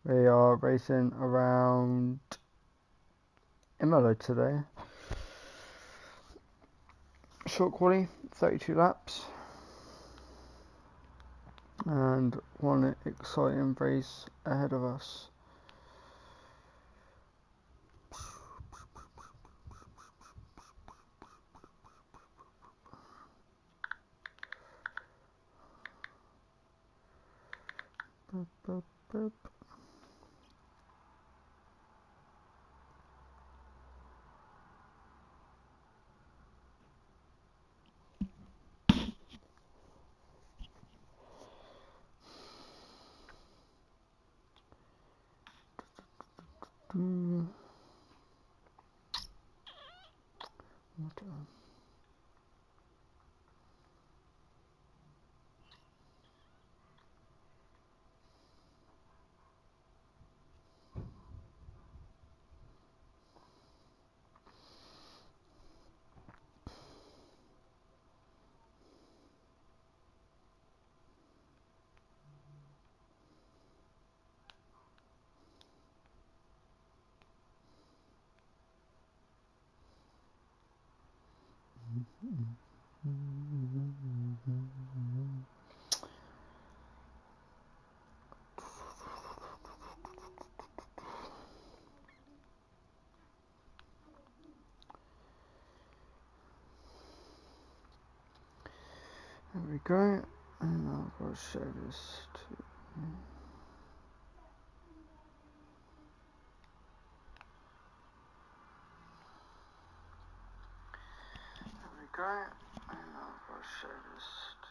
We are racing around Imola today. Short quali, 32 laps, and one exciting race ahead of us. Boop, boop, boop. There we go, and I've got to show this to. There we go, and I've got to show this to.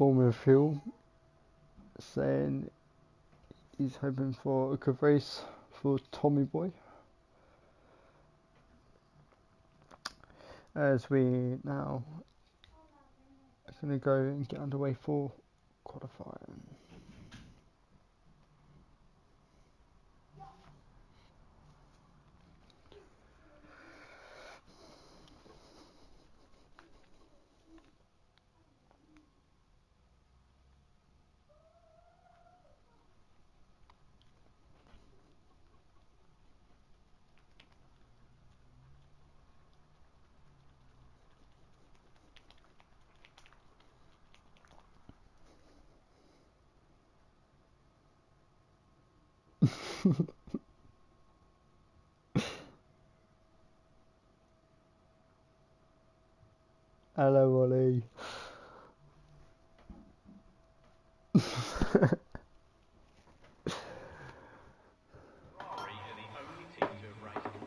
Formula Phil saying he's hoping for a good race for Tommy Boy as we now are going to go and get underway for qualifying. Hello, Ollie.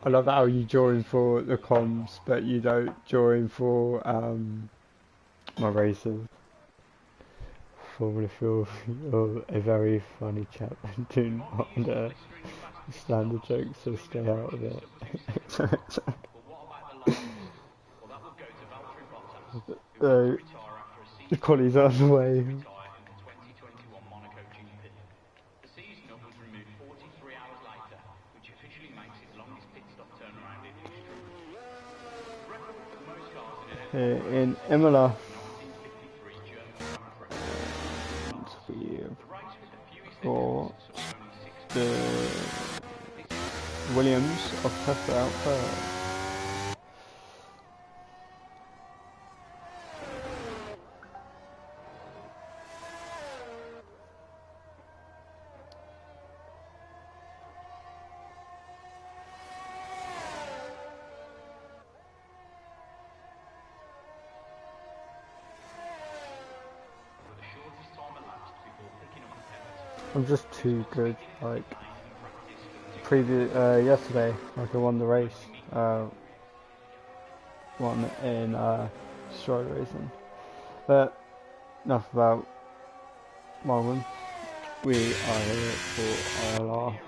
I love how you join for the comms, but you don't join for my races. Formula Phil, you're a very funny chap and do not understand the jokes, so stay out of it. Collie's on the way. Here in Imola. For the Williams of Tesla out first. I'm just too good, like yesterday, like I won the race, one in destroy racing. But enough about my win. We are here for ILR.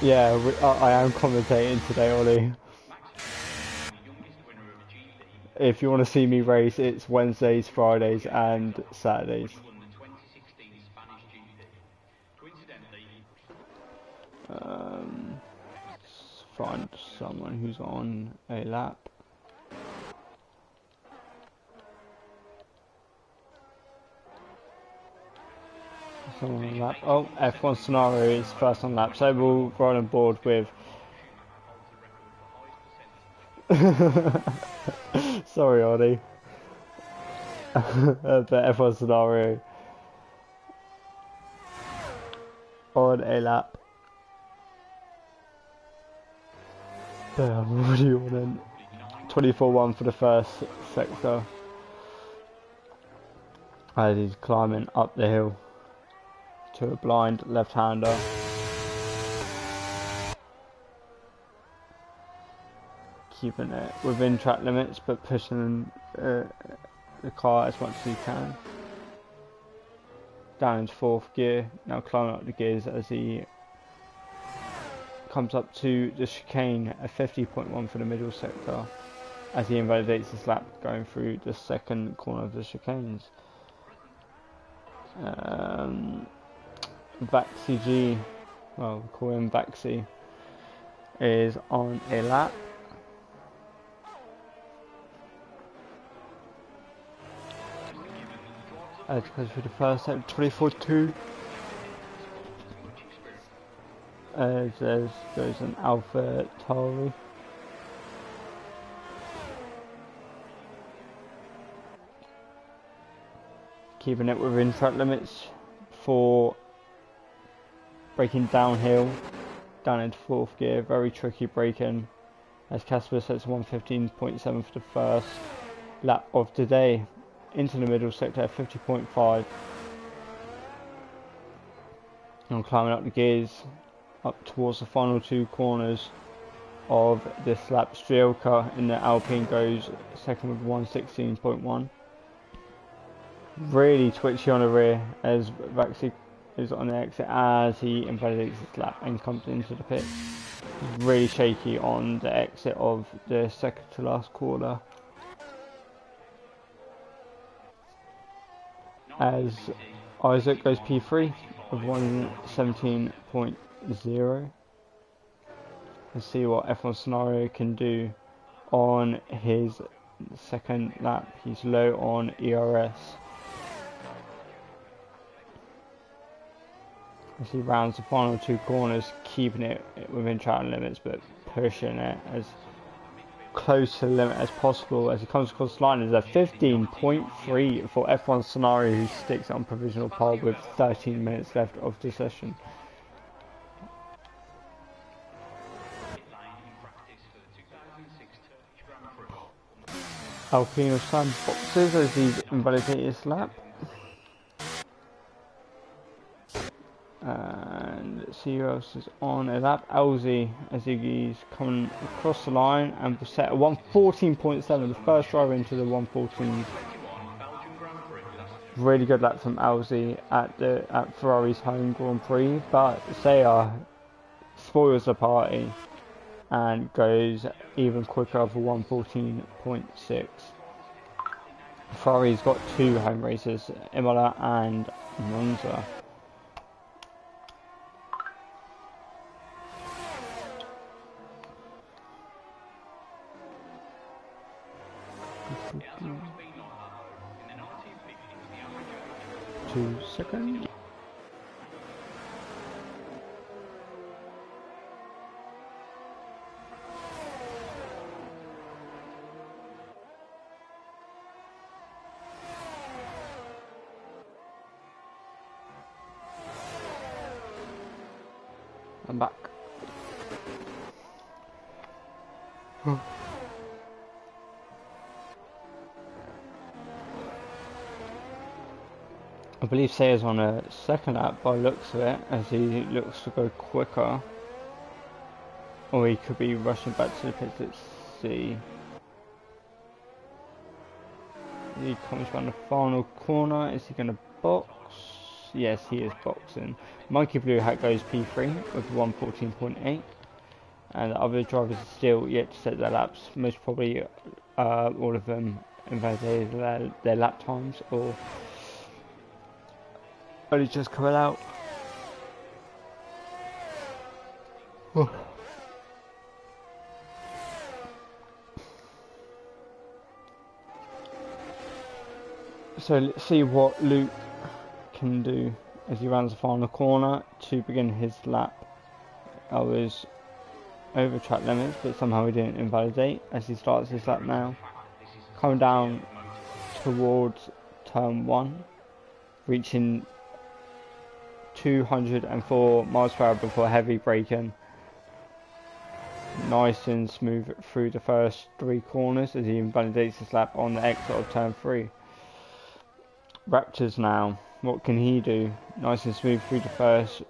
Yeah, I am commentating today, Ollie. If you want to see me race, it's Wednesdays, Fridays and Saturdays. Find someone who's on a lap. Someone on a lap. Oh, F1 scenario is first on lap, so we'll ride on board with. Sorry, Ollie. The F1 scenario on a lap. I'm already on 24-1 for the first sector. As he's climbing up the hill to a blind left-hander. Keeping it within track limits, but pushing the car as much as he can. Down into fourth gear, now climbing up the gears as he comes up to the chicane at 50.1 for the middle sector, as he invalidates his lap going through the second corner of the chicanes. Vaxi G, well, we'll call him Vaxi, is on a lap. As goes for the first lap, 24-2. As goes an Alpha Tauri. Keeping it within track limits for braking downhill, down into fourth gear, very tricky braking. As Casper sets 115.7 for the first lap of today. Into the middle sector at 50.5. I'm climbing up the gears up towards the final two corners of this lap. Strielka in the Alpine goes second with 116.1. Really twitchy on the rear as Vaxi is on the exit as he invalidates his lap and comes into the pit. He's really shaky on the exit of the second to last corner, as Isaac goes P3 of 117.0. Let's see what F1 Scenario can do on his second lap. He's low on ERS. As he rounds the final two corners, keeping it within track limits but pushing it as close to the limit as possible. As he comes across the line, there's a 15.3 for F1 Scenario, who sticks on provisional pole with 13 minutes left of the session. Alpino Sam boxes as he's invalidated his lap. And let's see who else is on a lap. Elsie, as he's coming across the line and set at 114.7, the first driver into the 114s. Really good lap from Elsie at Ferrari's home Grand Prix, but Saya spoils the party and goes even quicker for 114.6. Ferrari's got two home races, Imola and Monza. Two seconds. I'm back. I believe Sayer's on a second lap by the looks of it, as he looks to go quicker. Or he could be rushing back to the pits. Let's see. He comes around the final corner. Is he going to box? Yes, he is boxing. Monkey Blue Hat goes P3 with 114.8. And the other drivers are still yet to set their laps. Most probably all of them invalidated their lap times, or only just coming out. So let's see what Luke can do as he runs the final corner to begin his lap. I was over track limits, but somehow he didn't invalidate as he starts his lap now. Coming down towards turn 1, reaching 204 miles per hour before heavy braking. Nice and smooth through the first 3 corners as he invalidates his lap on the exit of turn 3. Raptors now, what can he do? Nice and smooth through the first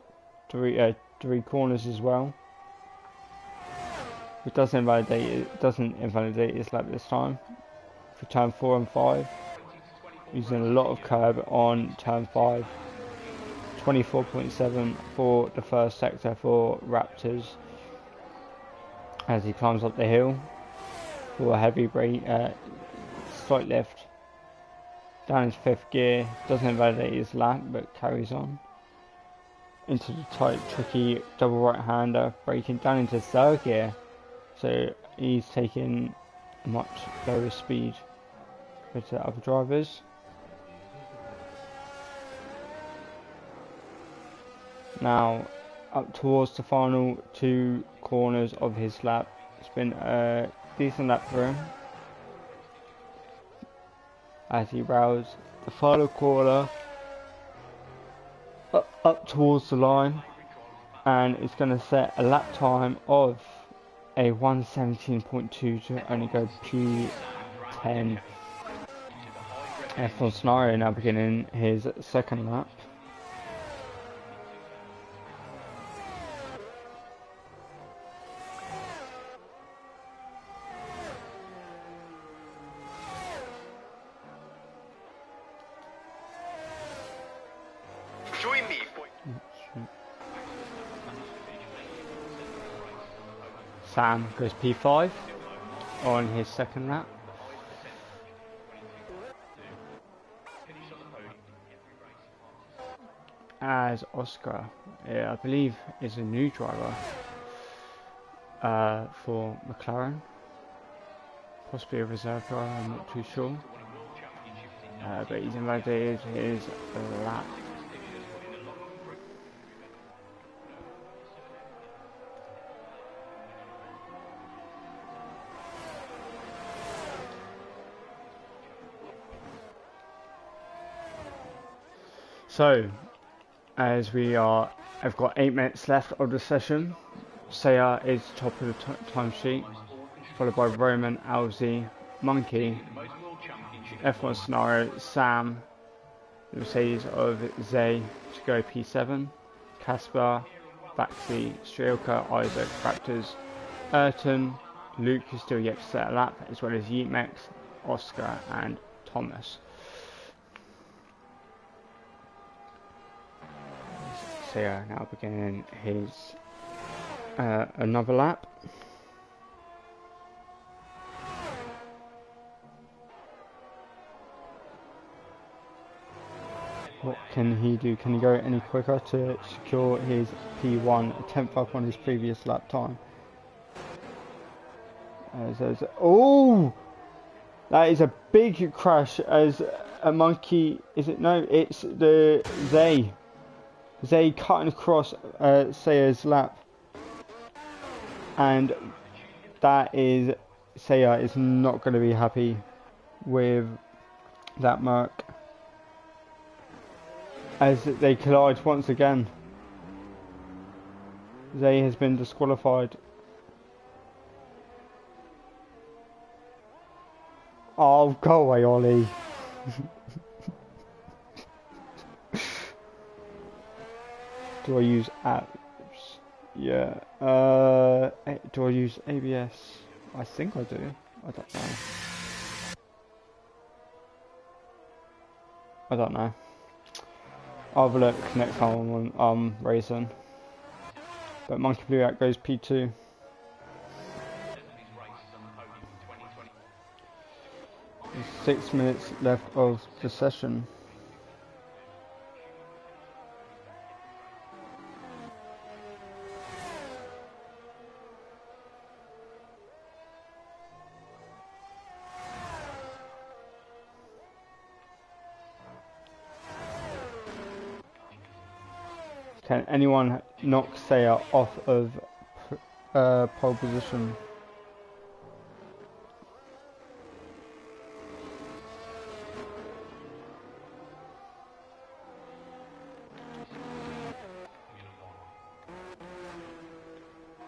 three corners as well. It doesn't invalidate his lap this time. For turn 4 and 5, using a lot of curb on turn 5. 24.7 for the first sector for Raptors as he climbs up the hill for a heavy brake, slight lift. Down his 5th gear, doesn't invalidate his lap but carries on. Into the tight, tricky double right-hander, braking down into 3rd gear. So he's taking a much lower speed compared to the other drivers. Now up towards the final 2 corners of his lap. It's been a decent lap for him as he rounds the final corner up towards the line, and it's going to set a lap time of a 117.2 to only go P10. F1 Scenario now beginning his second lap. Sam goes P5 on his second lap. As Oscar, I believe, is a new driver for McLaren, possibly a reserve driver, I'm not too sure, but he's invalidated his lap. So, as I've got 8 minutes left of the session. Saya is top of the timesheet, followed by Roman, Alzi, Monkey, F1 Scenario, Sam, the Mercedes of Zay to go P7, Casper, Baxi, Strielka, Isaac, Raptors, Ayrton, Luke is still yet to set a lap, as well as Yeatmex, Oscar and Thomas. So now beginning his another lap. What can he do? Can he go any quicker to secure his P1, a 10th up on his previous lap time? Oh! That is a big crash as a Monkey, is it? No, it's the Zay. Zay cutting across Saya's lap. And that is, Saya is not going to be happy with that Merc, as they collide once again. Zay has been disqualified. Oh, go away, Ollie. Do I use apps? Yeah. Do I use ABS? I think I do. I don't know. I don't know. I'll have a look next time I'm racing. But Monkey Blue Act goes P2. There's 6 minutes left of the session. Can anyone knock Saya off of pole position?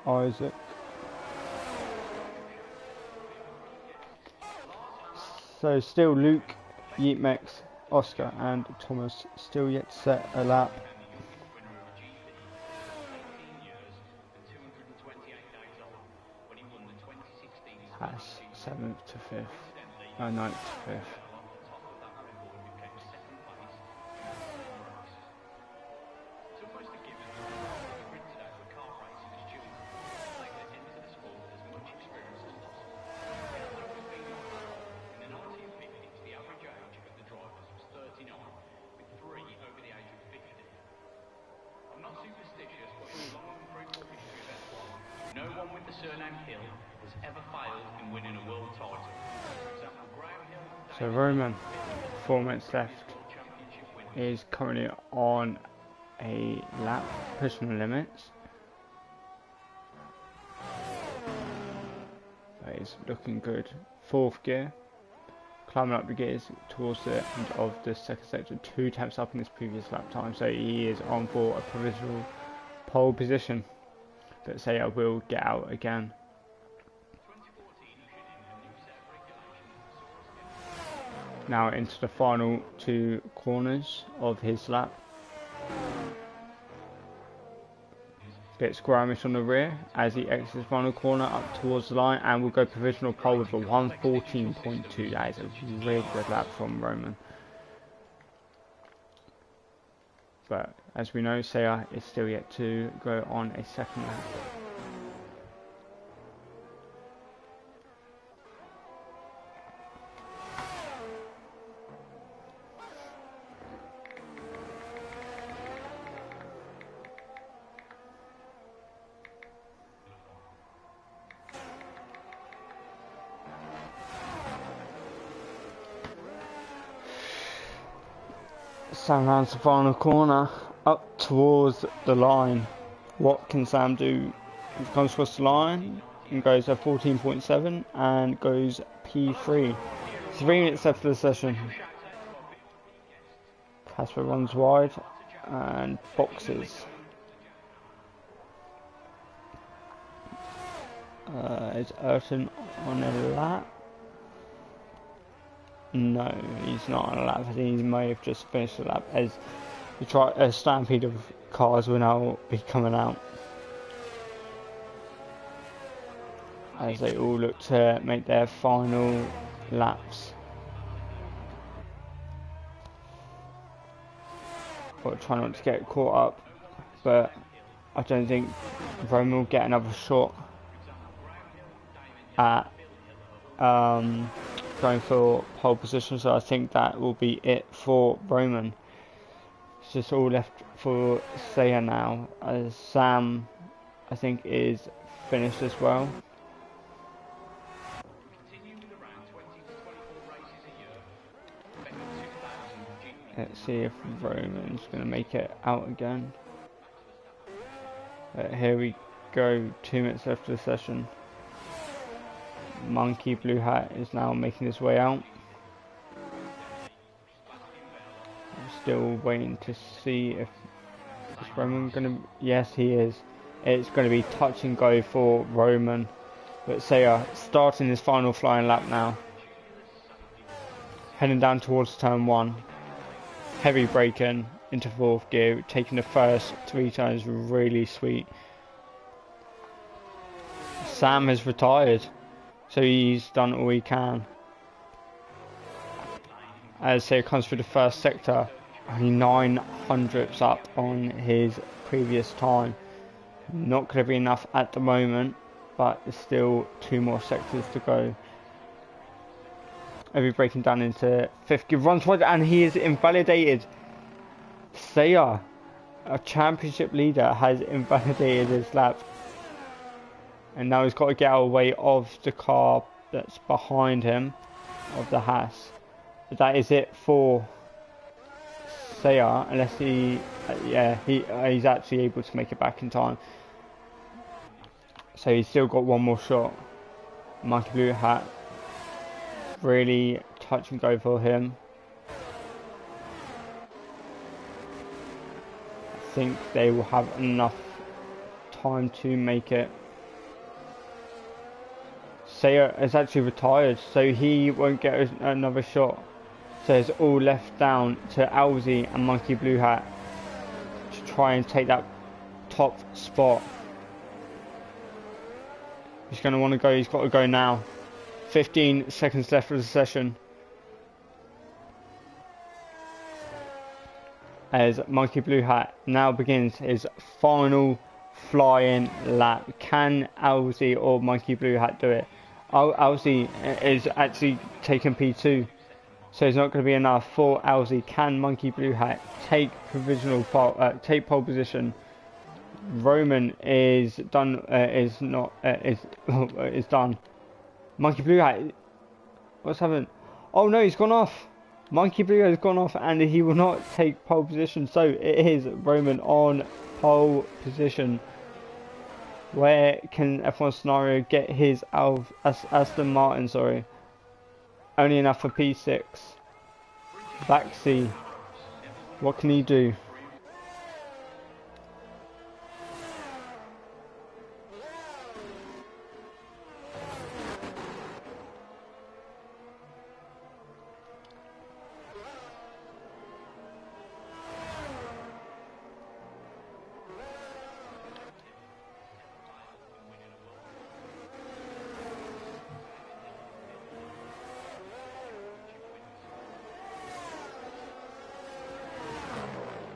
Isaac. So still Luke, Yeatmex, Oscar and Thomas still yet to set a lap. That's 7th to 5th, 9th to 5th. So Roman, 4 minutes left, is currently on a lap, pushing the limits. That is looking good. 4th gear, climbing up the gears towards the end of the second sector, 2 taps up in his previous lap time, so he is on for a provisional pole position. But say I will get out again. Now into the final 2 corners of his lap. Bit squirmish on the rear as he exits the final corner up towards the line, and will go provisional pole with a 1:14.2. That is a really good lap from Roman. But as we know, Saya is still yet to go on a second lap. Sam rounds the final corner, up towards the line. What can Sam do? He comes across the line and goes at 14.7 and goes P3. 3 minutes left of the session. Casper runs wide and boxes. Is Ayrton on a lap? No, he's not on a lap. I think he may have just finished the lap as a stampede of cars will now be coming out. As they all look to make their final laps. But try not to get caught up, but I don't think Roman will get another shot at going for pole position, so I think that will be it for Roman. It's just all left for Saya now, as Sam I think is finished as well. Let's see if Roman's going to make it out again. Here we go, 2 minutes left of the session. Monkey Blue Hat is now making his way out. I'm still waiting to see if is Roman going to... Yes, he is. It's going to be touch and go for Roman. But Saya starting his final flying lap now. Heading down towards turn 1. Heavy braking into 4th gear, taking the first 3 turns really sweet. Sam has retired, so he's done all he can. As Saya comes through the first sector, only 900ths up on his previous time. Not going to be enough at the moment, but there's still 2 more sectors to go. Heavy braking down into 5th gear, runs wide, and he is invalidated. Saya, a championship leader, has invalidated his lap. And now he's got to get out of the way of the car that's behind him, of the Haas. But that is it for Saya, unless he's actually able to make it back in time. So he's still got 1 more shot. Monkey Blue Hat, really touch and go for him. I think they will have enough time to make it. Saya is actually retired, so he won't get another shot. So it's all left down to Alzi and Monkey Blue Hat to try and take that top spot. He's going to want to go, he's got to go now. 15 seconds left of the session. As Monkey Blue Hat now begins his final flying lap. Can Alzi or Monkey Blue Hat do it? Alzi is actually taking P2, so it's not going to be enough for Alzi. Can Monkey Blue Hat take provisional take pole position? Roman is done. Is done. Monkey Blue Hat, what's happened? Oh no, he's gone off. Monkey Blue Hat has gone off, and he will not take pole position. So it is Roman on pole position. Where can F1 Scenario get his Aston Martin? Sorry, only enough for P6. Baxi, what can he do?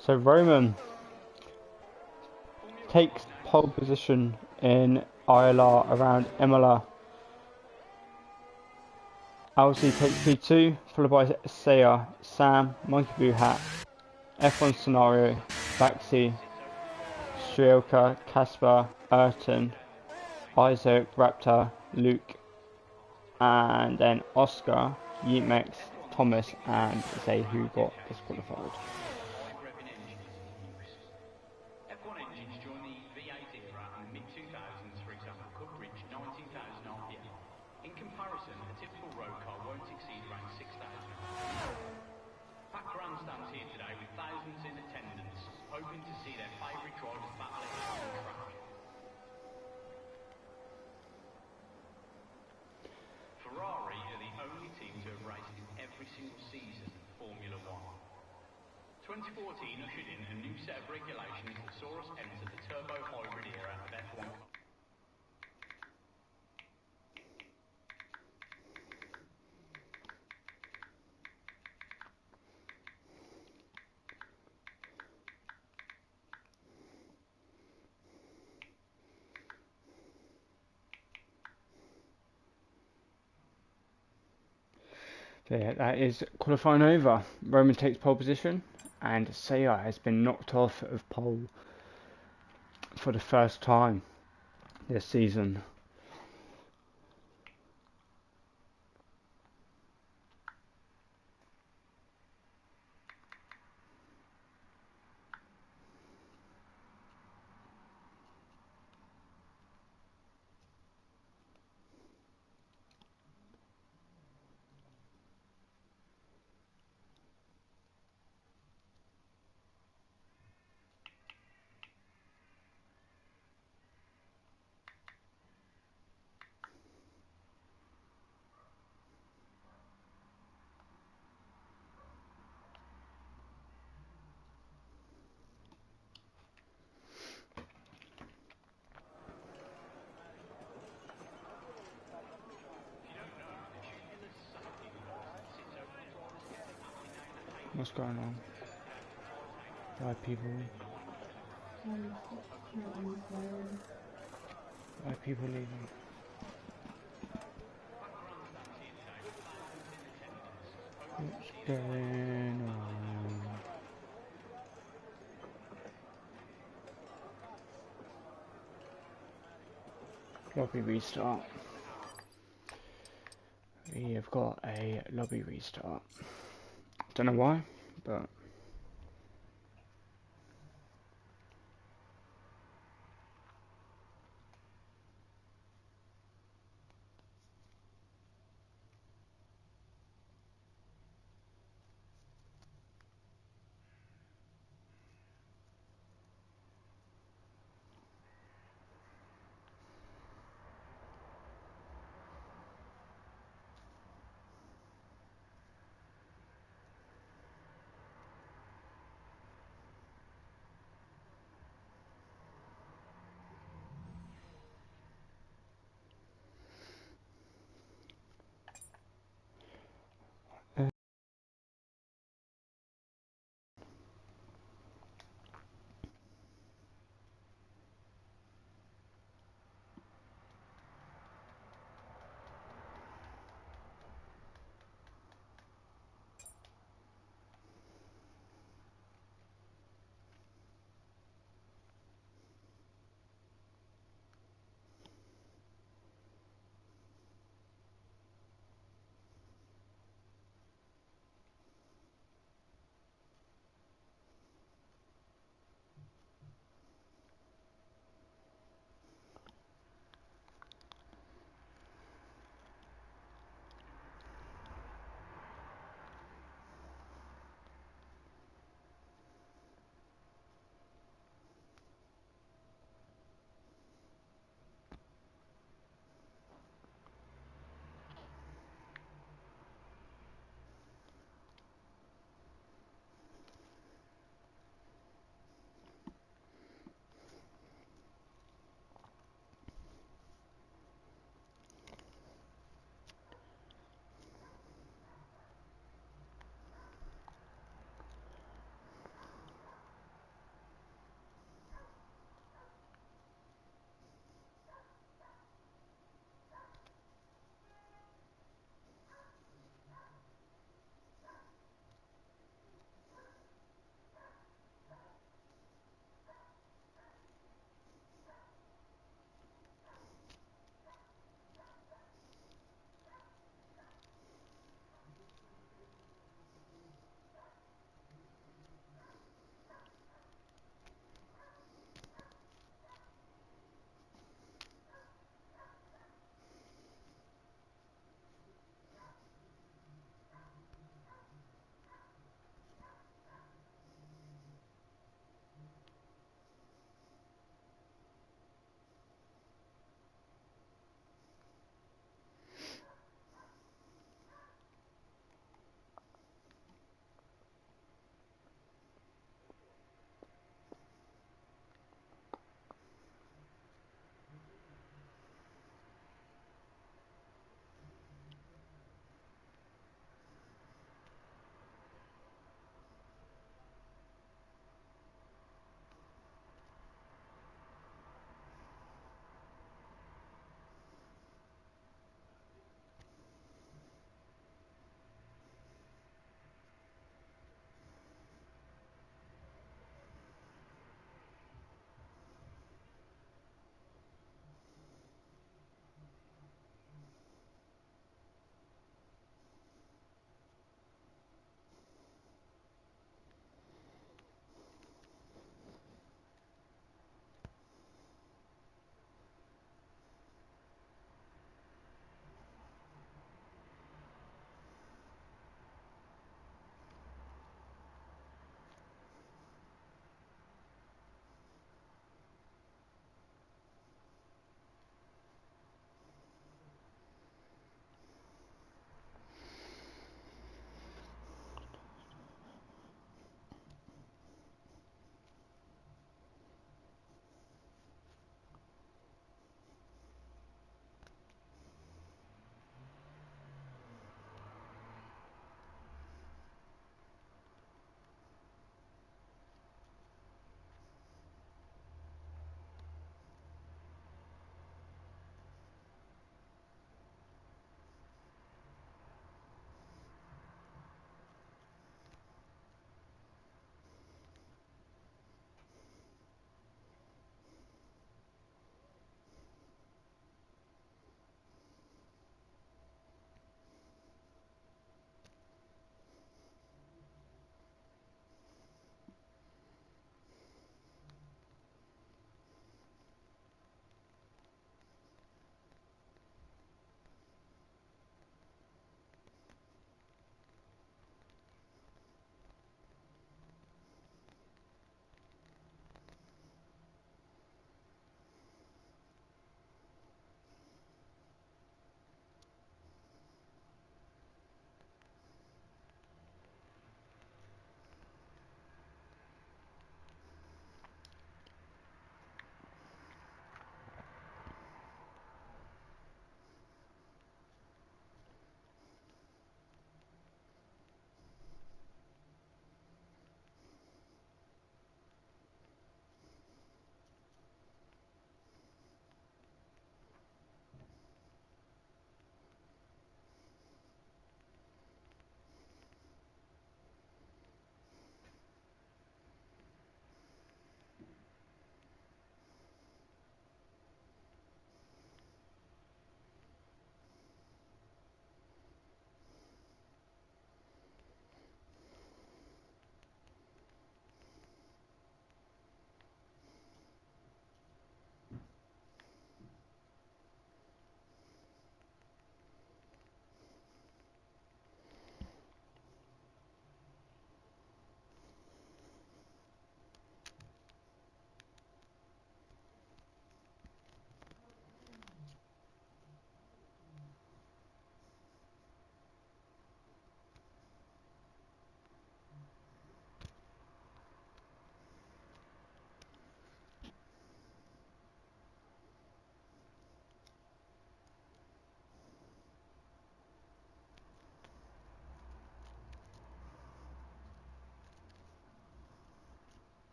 So Roman takes pole position in ILR around Imola. Alzi takes P2, followed by Saya, Sam, Monkey Blue Hat, F1 Scenario, Baxi, Strielka, Casper, Ayrton, Isaac, Raptor, Luke, and then Oscar, Yeetmex, Thomas and say who got disqualified. Ferrari are the only team to have raced in every single season of Formula One. 2014 ushered in a new set of regulations that saw us enter the turbo hybrid era of F1. So yeah, that is qualifying over. Roman takes pole position, and Sayar has been knocked off of pole for the first time this season. What's going on? 5 people. 5 people leaving. What's going on? Lobby restart. We have got a lobby restart. Don't know why, but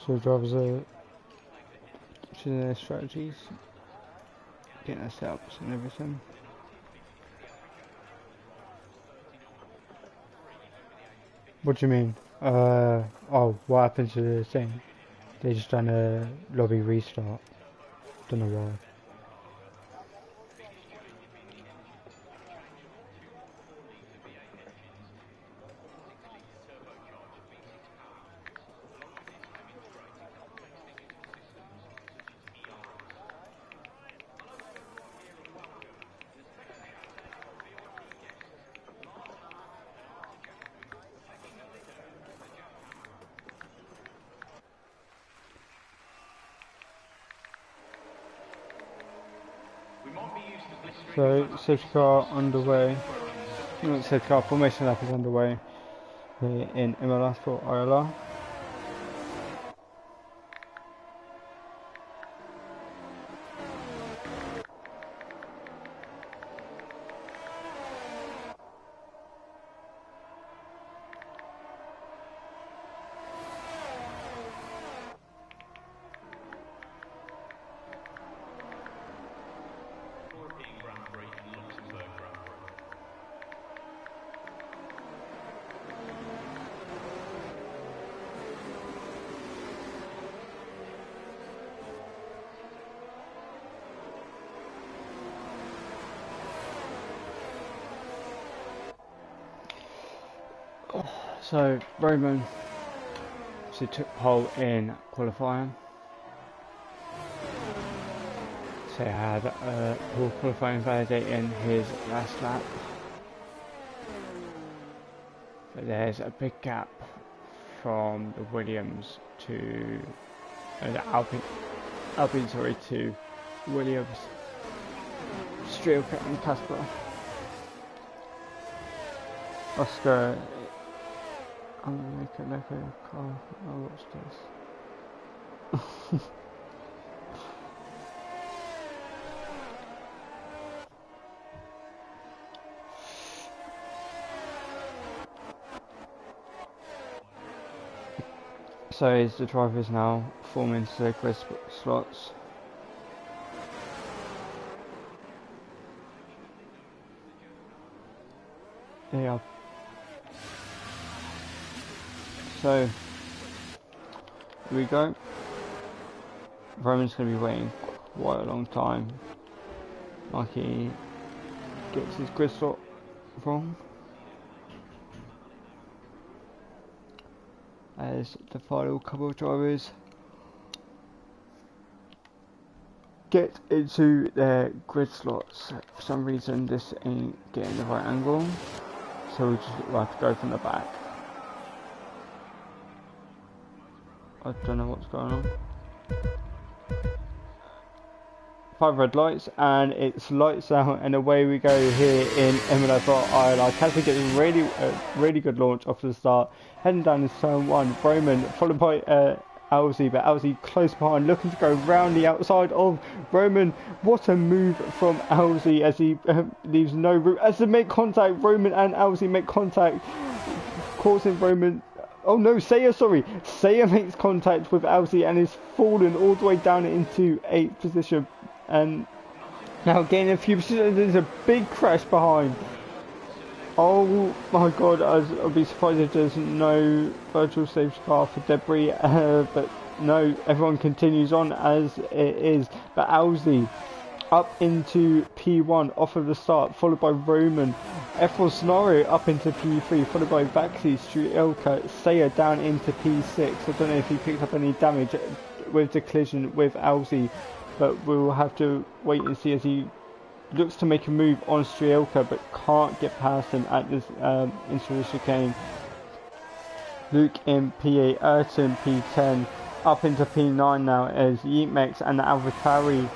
So drivers are choosing their strategies, getting their setups and everything. What do you mean? Oh, what happened to the thing? They just done a lobby restart. Don't know why. So, safety car underway. Not safety car, formation lap is underway here in Imola for ILR. So, Roman obviously took pole in qualifying. So, he had poor qualifying validating his last lap. But there's a big gap from the Williams to the Alpine, sorry, to Williams, Strielka and Casper. Oscar, I'm gonna make it like a car. I'll watch this. So is the drivers now forming into their grid slots. They are. So here we go. Roman's going to be waiting quite a long time. Like he gets his grid slot wrong. As the final couple of drivers get into their grid slots. For some reason this ain't getting the right angle, so we'll have to go from the back. I don't know what's going on. 5 red lights and it's lights out and away we go here in Imola for ILR. Casper gets a really good launch off the start, heading down into turn 1. Roman followed by Alzi, but Alzi close behind, looking to go round the outside of Roman. What a move from Alzi as he leaves no room as they make contact. Roman and Alzi make contact, causing Roman. Oh no, Saya makes contact with Alzi and is fallen all the way down into 8th position. And now gaining a few positions, there's a big crash behind. Oh my god, I'll be surprised if there's no virtual safety car for debris, but no, everyone continues on as it is. But Alzi up into P1 off of the start, followed by Roman. F1 Scenario up into P3, followed by Vaxi, Strielka, Saya down into P6. I don't know if he picked up any damage with the collision with Alzi, but we'll have to wait and see as he looks to make a move on Strielka, but can't get past him at this into the chicane. Luke in P8, Ayrton P10, up into P9 now as Yeatmex and the AlphaTauri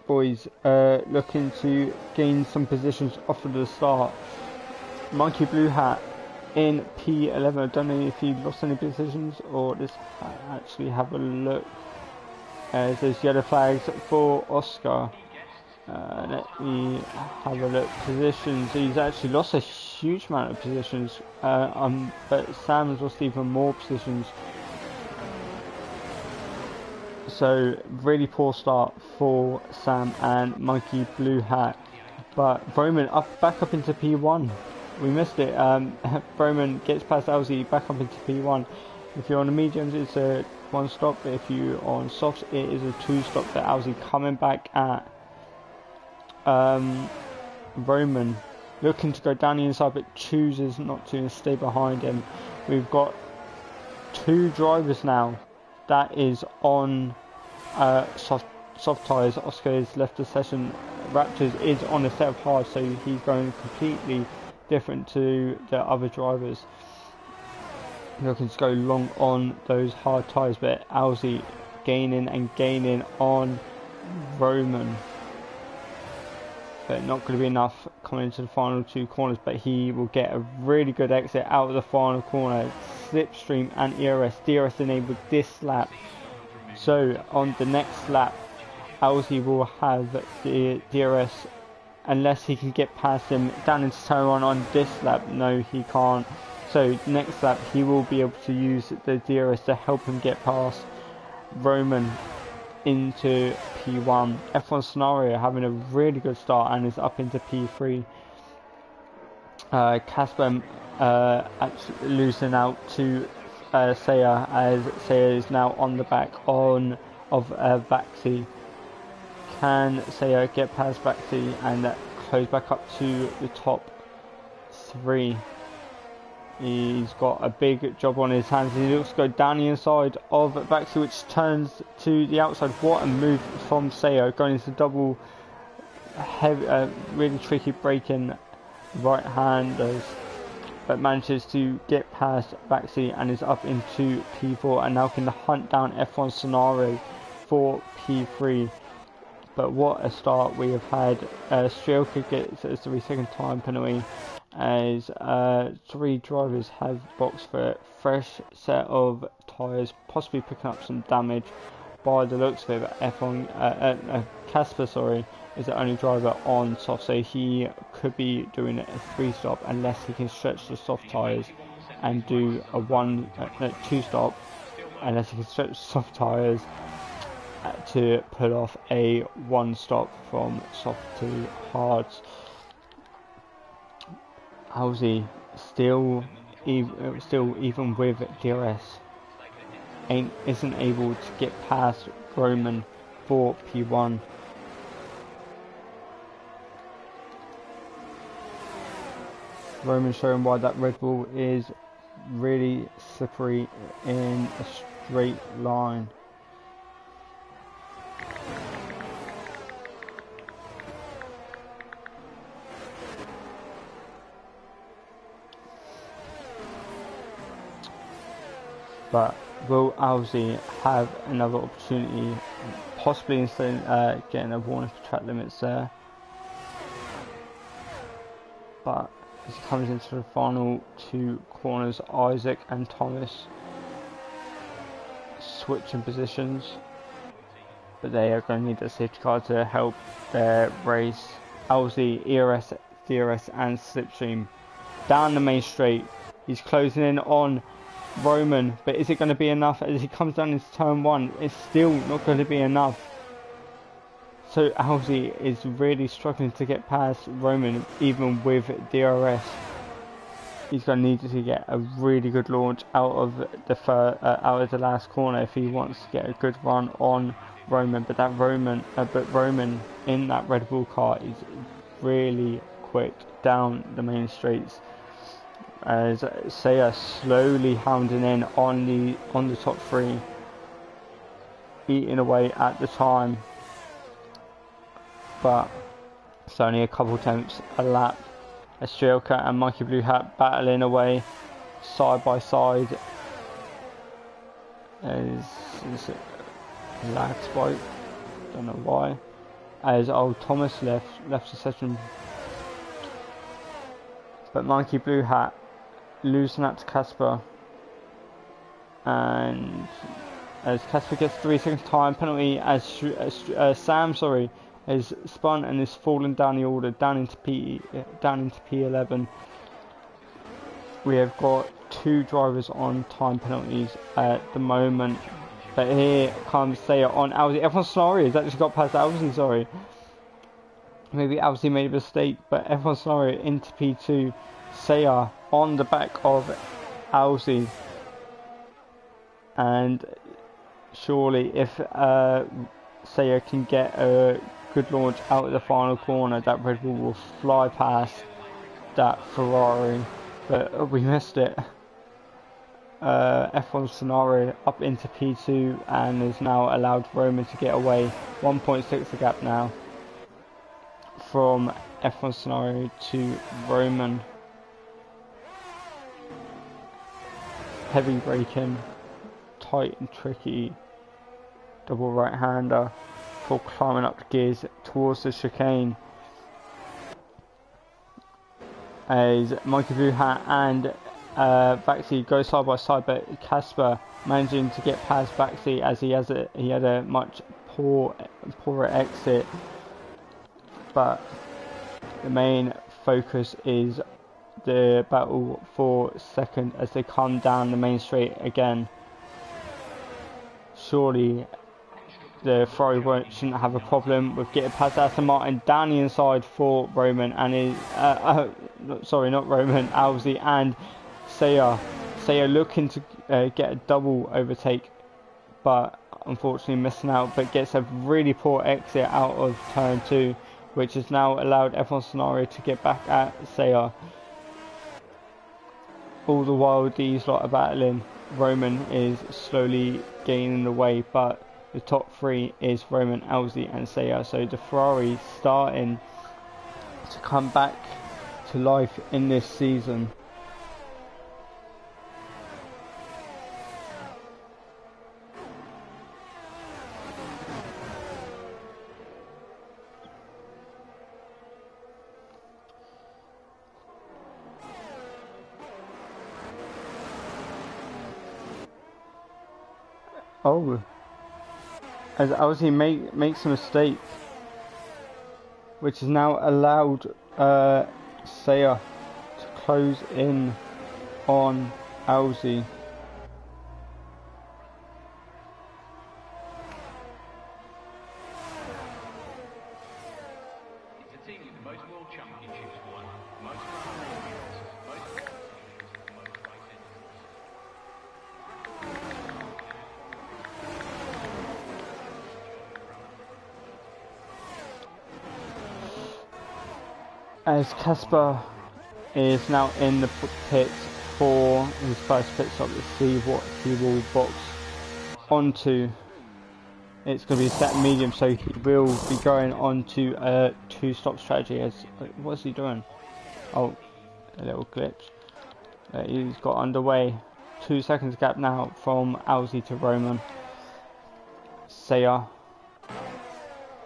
boys looking to gain some positions off of the start. Monkey Blue Hat in P11. I don't know if he lost any positions or just actually have a look. As there's yellow flags for Oscar. Let me have a look. Positions. He's actually lost a huge amount of positions. But Sam's lost even more positions. So really poor start for Sam and Monkey Blue Hat. But Roman back up into P1. We missed it. Roman gets past LZ back up into P1. If you're on the mediums, it's a 1 stop. But if you're on softs, it is a 2 stop. The LZ coming back at Roman, looking to go down the inside, but chooses not to and stay behind him. We've got 2 drivers now. That is on soft tyres. Oscar has left the session. Raptors is on a set of hard, so he's going completely different to the other drivers. Looking to go long on those hard tyres, but Alzi gaining and gaining on Roman. But not going to be enough coming into the final 2 corners, but he will get a really good exit out of the final corner. Slipstream and DRS enabled this lap. So on the next lap, Alzi will have the DRS unless he can get past him down into turn 1 on this lap. No, he can't. So next lap he will be able to use the DRS to help him get past Roman into P1. F1 Scenario having a really good start and is up into P3. Casper losing out to Saya, as Saya is now on the back of Baxi. Can Saya get past Baxi and close back up to the top 3? He's got a big job on his hands. He looks to go down the inside of Baxi, which turns to the outside. What a move from Sayo, going into double heavy, really tricky braking right-handers, but manages to get past Baxi and is up into P4 and now can hunt down F1 Scenario for P3. But what a start we have had. Strielka gets a 3-second time penalty, as 3 drivers have boxed for a fresh set of tyres, possibly picking up some damage by the looks of it. F1 Casper, is the only driver on soft, so he could be doing a 3 stop unless he can stretch the soft tyres and do a 2 stop unless he can stretch the soft tyres to pull off a 1 stop from soft to hards. Halsey still even with DRS isn't able to get past Roman for P1. Roman showing why that Red Bull is really slippery in a straight line. But will Alzi have another opportunity, possibly instead getting a warning for track limits there? But as he comes into the final 2 corners, Isaac and Thomas switching positions, but they are going to need a safety car to help their race. Alzi, ERS, DRS and Slipstream down the main straight. He's closing in on Roman, but is it going to be enough? As he comes down into turn 1, it's still not going to be enough. So Alzi is really struggling to get past Roman, even with DRS. He's going to need to get a really good launch out of the last corner if he wants to get a good run on Roman. But Roman in that Red Bull car is really quick down the main straights. As Saya slowly hounding in on the top 3, eating away at the time, but it's only a couple attempts a lap. As Strielka and Mikey Blue Hat battling away side by side. As lag spike, don't know why. As old Thomas left the session, but Mikey Blue Hat losing that to Casper, and as Casper gets 3 seconds time penalty, as Sam is spun and is falling down the order down into P11. We have got 2 drivers on time penalties at the moment. But here comes Saya on Alzi. F1 Scenario has actually got past Alzi, sorry. Maybe Alzi made a mistake, but F1 Scenario into P2. Saya on the back of Alzi. And surely if Saya can get a good launch out of the final corner, that Red Bull will fly past that Ferrari. But we missed it. F1 Scenario up into P2 and has now allowed Roman to get away. 1.6 the gap now from F1 Scenario to Roman. Heavy braking, tight and tricky double right hander for climbing up the gears towards the chicane. As Mikey Blue Hat and Baxi go side by side, but Casper managing to get past Baxi as he had a much poorer exit. But the main focus is the battle for second as they come down the main straight again. Surely the Ferrari shouldn't have a problem with getting past Aston Martin down the inside for Roman and sorry, not Roman, Alzi and Saya looking to get a double overtake, but unfortunately missing out, but gets a really poor exit out of turn 2, which has now allowed F1 Scenario to get back at Saya. All the while these lot are battling, Roman is slowly gaining the way, but the top 3 is Roman, Alzi and Saya, so the Ferrari starting to come back to life in this season. Oh, as Alzi makes a mistake, which has now allowed Saya to close in on Alzi. It's the team with the most world championships won, most As Casper is now in the pit for his first pit stop to see what he will box onto. It's going to be a set medium, so he will be going on to a 2-stop strategy. As what's he doing? Oh, a little glitch. He's got underway. 2 seconds gap now from Alzi to Roman. Saya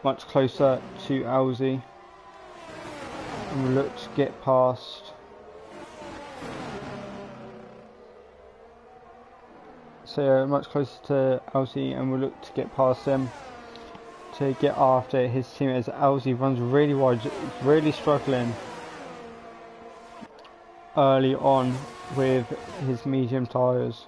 much closer to Alzi. And we'll look to get past. So much closer to Alzi, and we'll look to get past him to get after his teammate as Alzi runs really wide, really struggling early on with his medium tyres.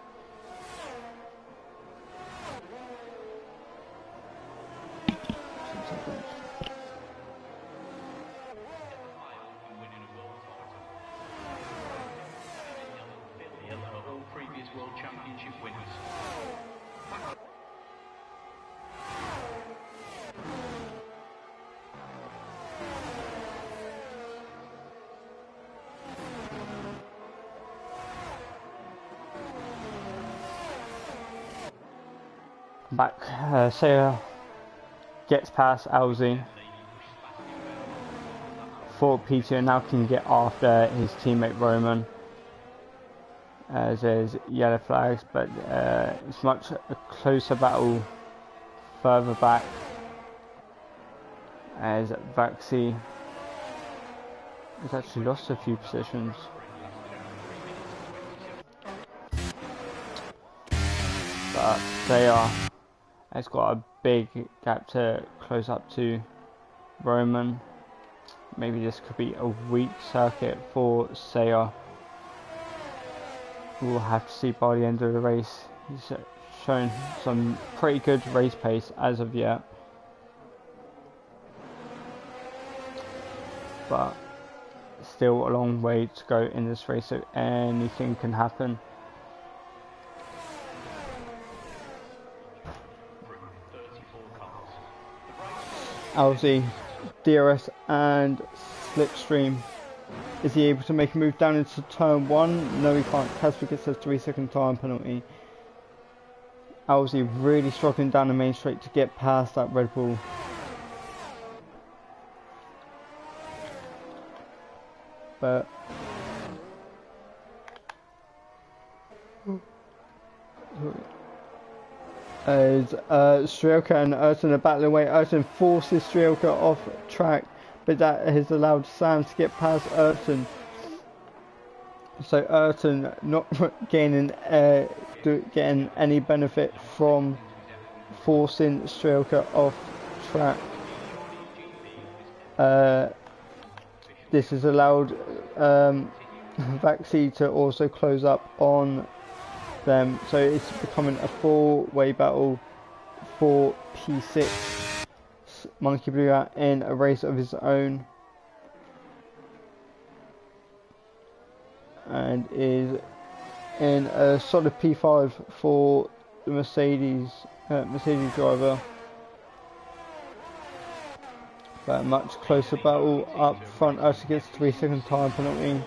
Back, Saya gets past Alzi for P2 and now can get after his teammate Roman. As there's yellow flags, but it's much a closer battle further back as Baxi has actually lost a few positions. But Saya has got a big gap to close up to Roman. Maybe this could be a weak circuit for Saya. We'll have to see by the end of the race He's shown some pretty good race pace as of yet, but still a long way to go in this race, so anything can happen. Alzi, DRS and Slipstream. Is he able to make a move down into turn 1? No, he can't. Casper gets a 3-second time penalty. Alzi really struggling down the main straight to get past that Red Bull. But as Strielka and Ayrton are battling away, Ayrton forces Strielka off track, but that has allowed Sam to get past Ayrton. So Ayrton not gaining any benefit from forcing Strielka off track. This has allowed Vaxi to also close up on them, so it's becoming a four-way battle for P6. Monkey Blue Hat in a race of his own, and is in a solid P5 for the Mercedes driver. But a much closer battle up front. Actually gets 3-second time penalty.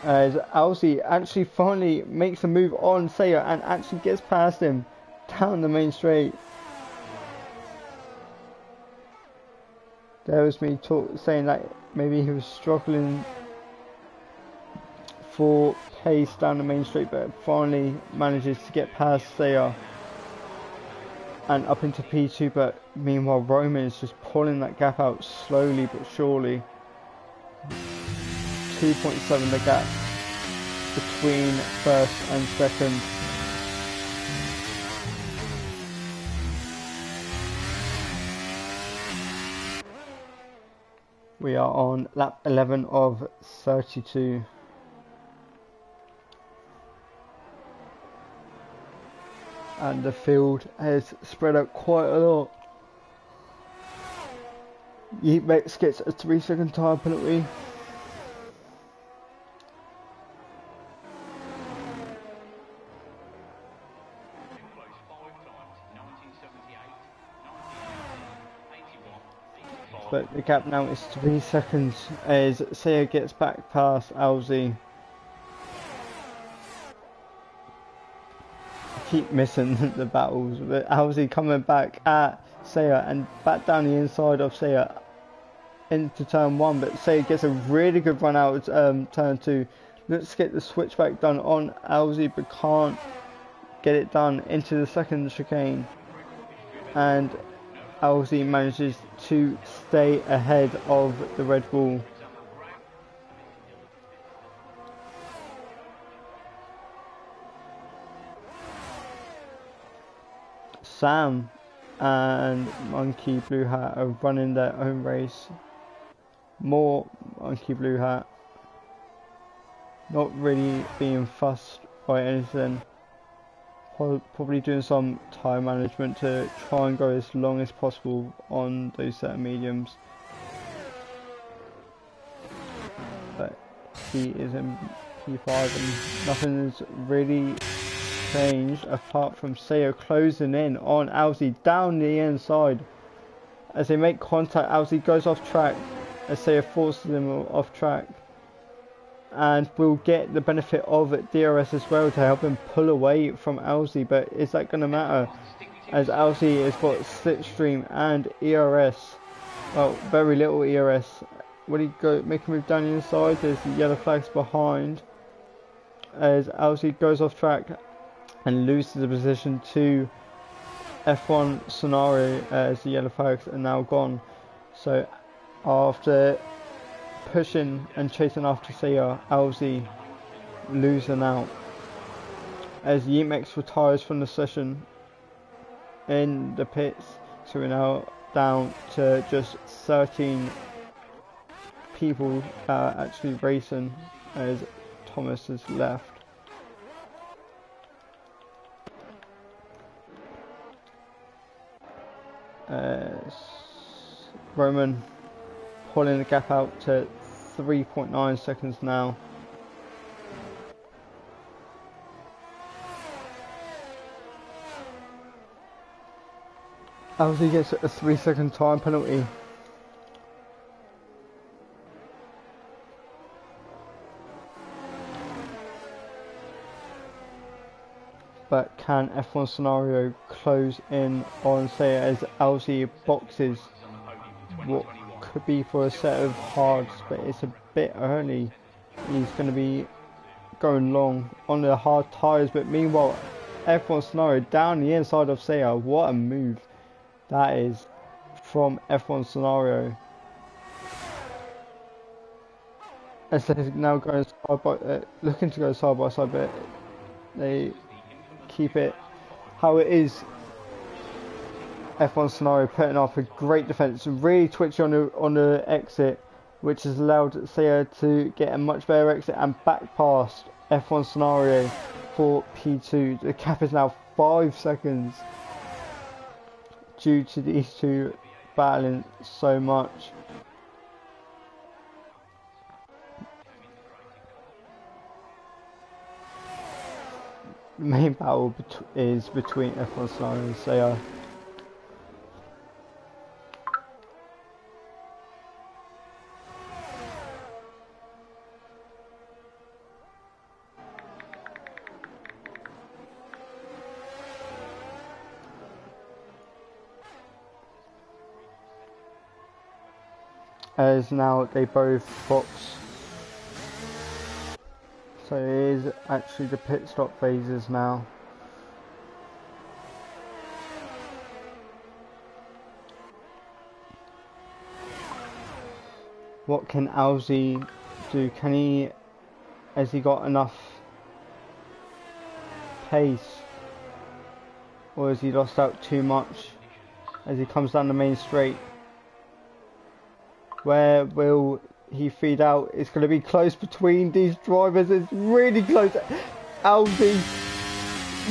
As Alzi actually finally makes a move on Sayer and actually gets past him down the main straight. There was me saying that maybe he was struggling for pace down the main straight, but finally manages to get past Sayer and up into P2, but meanwhile Roman is just pulling that gap out slowly but surely. 2.7 the gap between first and second. We are on lap 11 of 32. And the field has spread out quite a lot. Yeatmex gets a 3-second time penalty. But the gap now is 3 seconds as Sayer gets back past Alzi. Keep missing the battles, but Alzi coming back at Sayer and back down the inside of Sayer into turn 1, but Sayer gets a really good run out of turn 2. Let's get the switchback done on Alzi, but can't get it done into the second chicane, and Alzi manages to stay ahead of the Red Bull. Sam and Monkey Blue Hat are running their own race. More Monkey Blue Hat, not really being fussed by anything. Probably doing some time management to try and go as long as possible on those set of mediums. But he is in P5 and nothing has really changed apart from Sayer closing in on Alzi down the inside. As they make contact, Alzi goes off track as Sayer forces him off track, and will get the benefit of DRS as well to help him pull away from Alzi. But is that going to matter, as Alzi has got slipstream and ERS? Well, very little ERS. Will he go make a move down the inside? There's the yellow flags behind as Alzi goes off track and loses the position to F1 scenario as the yellow flags are now gone. So after pushing and chasing after Sayer, Alzi losing out as Yeatmex retires from the session in the pits. So we're now down to just 13 people actually racing as Thomas has left. Roman pulling the gap out to 3.9 seconds now. Alzi gets a 3-second time penalty. But can F1 Scenario close in on Seiya as Alzi boxes what could be for a set of hards, but it's a bit early. He's going to be going long on the hard tyres, but meanwhile F1 Scenario down the inside of Seiya. What a move that is from F1 Scenario. As they're now going side by, looking to go side by side, but they keep it how it is. F1 Scenario putting off a great defence, really twitchy on the exit, which has allowed Seiya to get a much better exit and back past F1 Scenario for P2. The gap is now 5 seconds due to these two battling so much. The main battle is between F1 Scenario and Seiya. As now they both box, so it is actually the pit stop phases now. What can Alzi do? Can he, has he got enough pace, or has he lost out too much as he comes down the main straight? Where will he feed out? It's going to be close between these drivers. It's really close. Alzi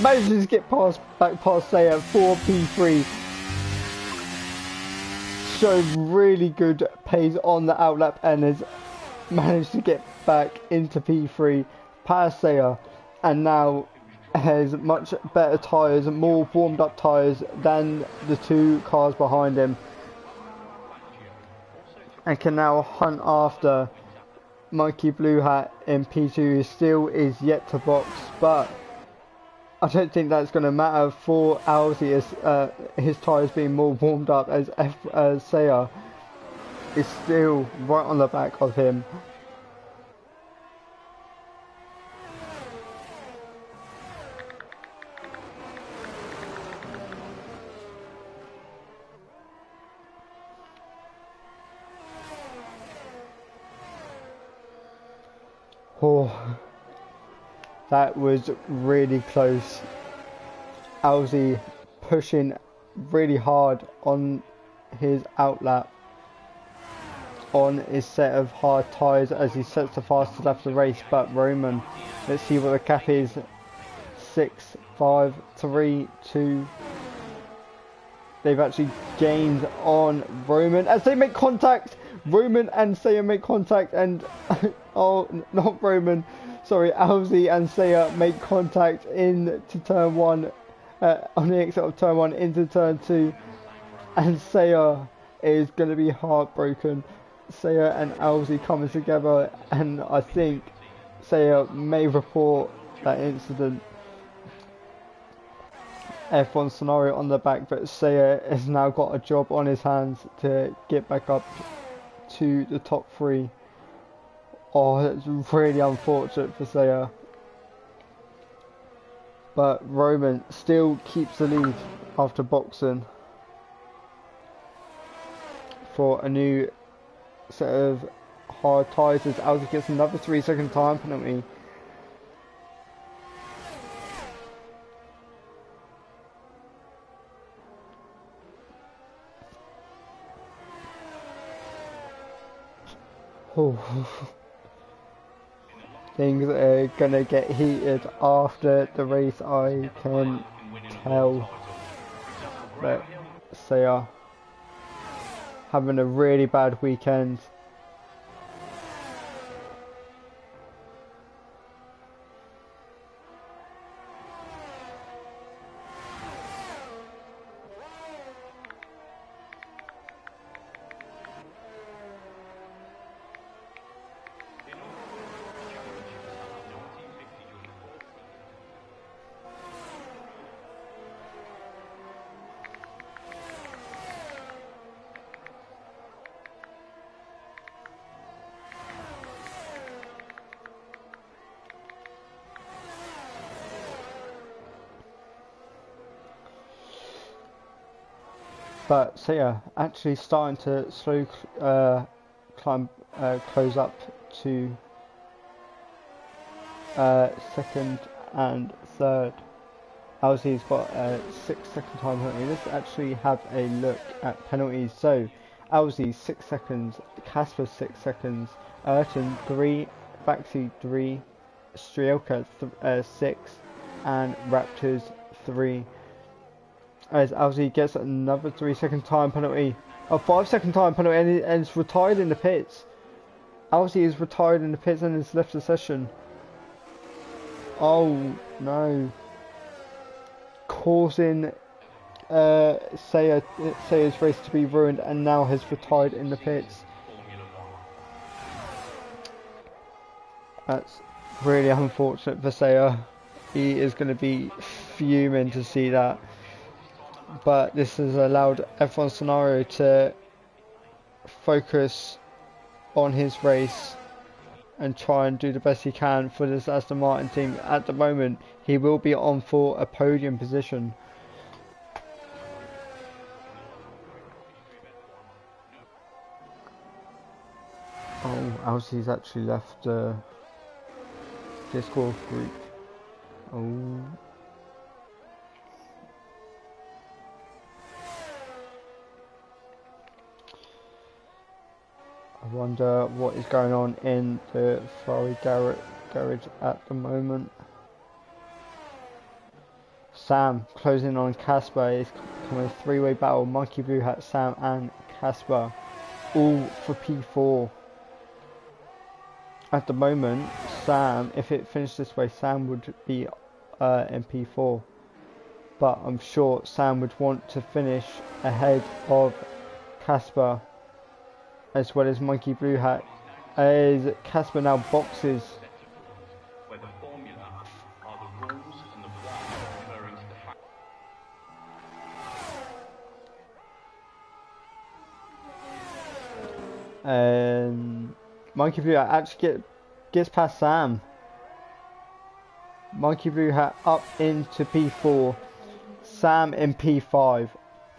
manages to get back past Seiya for P3. Showed really good pace on the outlap and has managed to get back into P3 past Seiya, and now has much better tyres, more warmed up tyres than the two cars behind him, and can now hunt after Mikey Blue Hat in P2, who still is yet to box. But I don't think that's going to matter for Alzi as his tyres being more warmed up, as Seiya is still right on the back of him. Oh, that was really close. Alzi pushing really hard on his outlap on his set of hard tyres as he sets the fastest lap of the race. But Roman, let's see what the cap is. 6, 5, 3, 2. They've actually gained on Roman as they make contact. Roman and Seiya make contact, and oh, not Roman, sorry, Alzi and Seiya make contact into turn 1, on the exit of turn 1 into turn 2, and Seiya is going to be heartbroken. Seiya and Alzi coming together, and I think Seiya may report that incident. F1 Scenario on the back, but Seiya has now got a job on his hands to get back up to the top 3. Oh, that's really unfortunate for Seiya. But Roman still keeps the lead after boxing for a new set of hard tyres as Alzi gets another 3-second time penalty. Oh. Things are gonna get heated after the race, I can tell. But Seiya having a really bad weekend. But so yeah, actually starting to close up to second and third. Alzi's got a 6 second time penalty. Let's actually have a look at penalties. So Alzi 6 seconds, Casper 6 seconds, Ayrton 3, Baxi 3, Strielka 6, and Raptors 3. As Alzi gets another 3 second time penalty, a 5 second time penalty, and it's retired in the pits. Alzi is retired in the pits and has left the session. Oh no. Causing Sayer's race to be ruined, and now has retired in the pits. That's really unfortunate for Sayer. He is going to be fuming to see that. But this has allowed F1 Scenario to focus on his race and try and do the best he can for this Aston Martin team. At the moment, he will be on for a podium position. Oh, Alzi's actually left the Discord group. Oh. I wonder what is going on in the Ferrari garage at the moment. Sam closing on Casper. Is coming a three-way battle. Monkey Blue Hat, Sam and Casper, all for P4. At the moment, Sam, if it finished this way, Sam would be in P4. But I'm sure Sam would want to finish ahead of Casper, as well as Monkey Blue Hat, as Casper now boxes. And Monkey Blue Hat actually gets past Sam. Monkey Blue Hat up into P4. Sam in P5.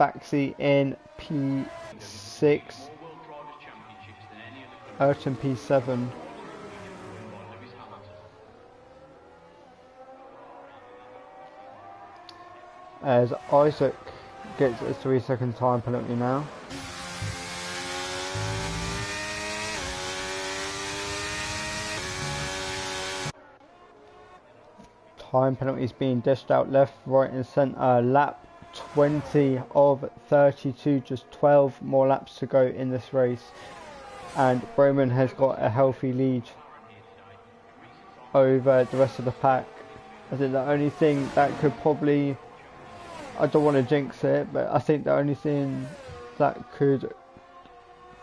Baxi in P6. Ayrton P7. As Isaac gets a 3 second time penalty now. Time penalties being dished out left, right and centre. Lap 20 of 32, just 12 more laps to go in this race. And Bowman has got a healthy lead over the rest of the pack. I think the only thing that could probably, I don't want to jinx it, but I think the only thing that could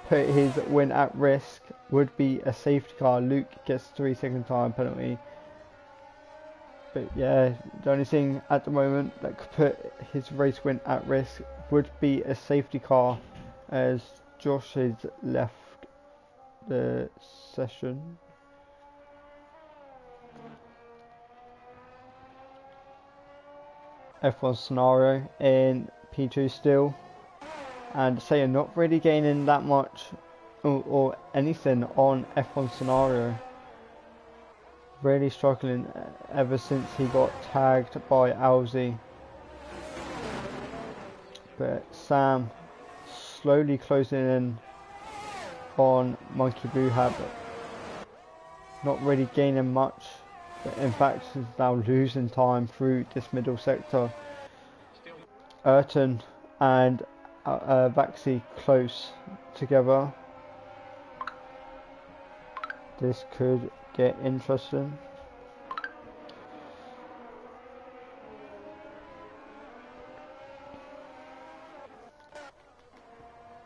put his win at risk would be a safety car. Luke gets 3 second time penalty. But yeah, the only thing at the moment that could put his race win at risk would be a safety car, as Josh has left the session. F1 Scenario in P2 still, and Sayer not really gaining that much or anything on F1 Scenario. Really struggling ever since he got tagged by Alzi. But Sam slowly closing in on Monkey Blue Hat, not really gaining much, but in fact is now losing time through this middle sector. Ayrton and Vaxi close together. This could get interesting.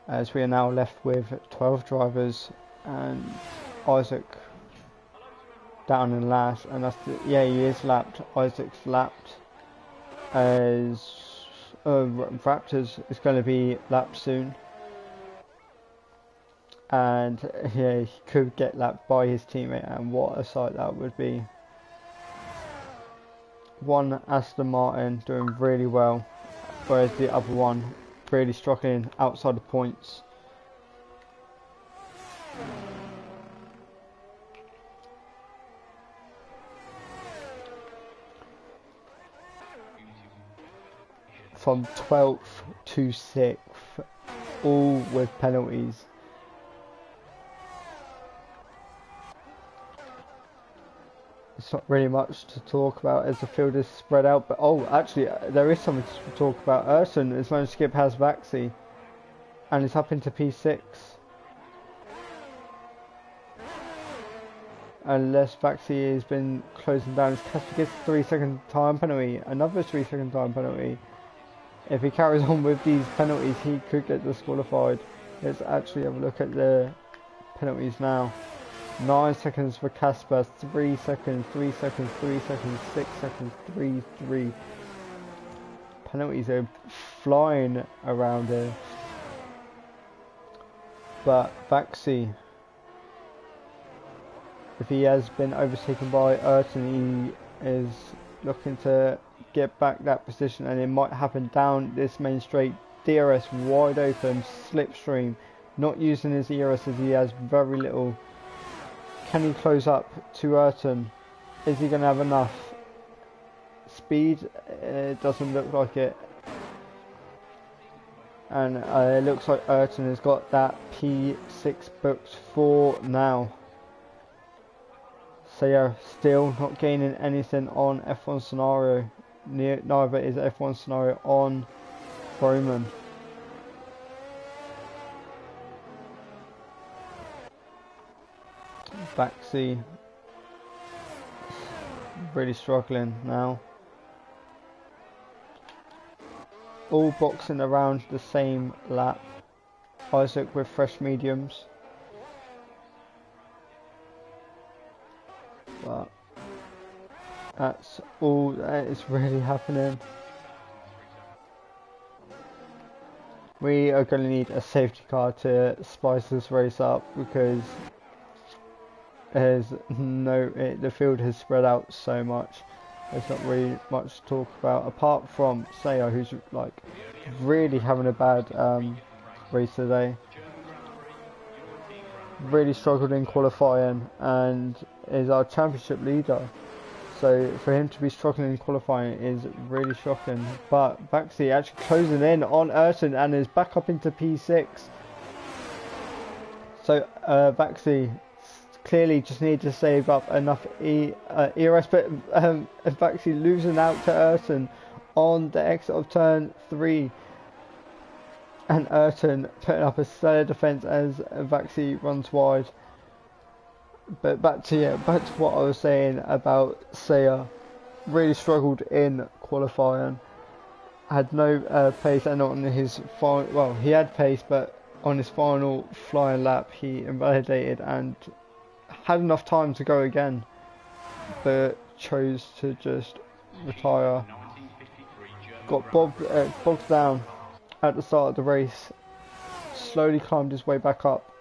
As we are now left with 12 drivers and Isaac down in last, and that's yeah, he is lapped. Isaac's lapped. As Raptors is going to be lapped soon, and yeah, he could get lapped by his teammate, and what a sight that would be. One Aston Martin doing really well, whereas the other one really struggling outside the points. From 12th to 6th, all with penalties. It's not really much to talk about as the field is spread out, but oh, actually, there is something to talk about. Urson has managed to skip past Vaxi, and it's up into P6. Unless Vaxi has been closing down, his Casper gets a 3-second time penalty, another 3-second time penalty. If he carries on with these penalties, he could get disqualified. Let's actually have a look at the penalties now. 9 seconds for Casper, 3 seconds, 3 seconds, 3 seconds, 6 seconds, 3, 3. Penalties are flying around here. But Vaxi, if he has been overtaken by Ayrton, he is looking to get back that position, and it might happen down this main straight. DRS wide open, slipstream, not using his ERS as he has very little. Can he close up to Ayrton? Is he going to have enough speed? It doesn't look like it. And it looks like Ayrton has got that P6 booked for now. So yeah, still not gaining anything on F1 scenario. Neither is F1 scenario on Roman. Vaxi really struggling now. All boxing around the same lap. Isaac with fresh mediums. But that's all that is really happening. We are going to need a safety car to spice this race up, because there's the field has spread out so much. There's not really much to talk about apart from Sayo, who's like really having a bad race today. Really struggled in qualifying and is our championship leader. So for him to be struggling in qualifying is really shocking. But Vaxi actually closing in on Ayrton and is back up into P6. So Vaxi clearly just need to save up enough ERS, but Vaxi losing out to Ayrton on the exit of turn 3. And Ayrton putting up a stellar defence as Vaxi runs wide. But back to what I was saying about Saya. Really struggled in qualifying. Had no pace, and on his final, well, he had pace, but on his final flying lap he invalidated and had enough time to go again, but chose to just retire. Got bogged down at the start of the race. Slowly climbed his way back up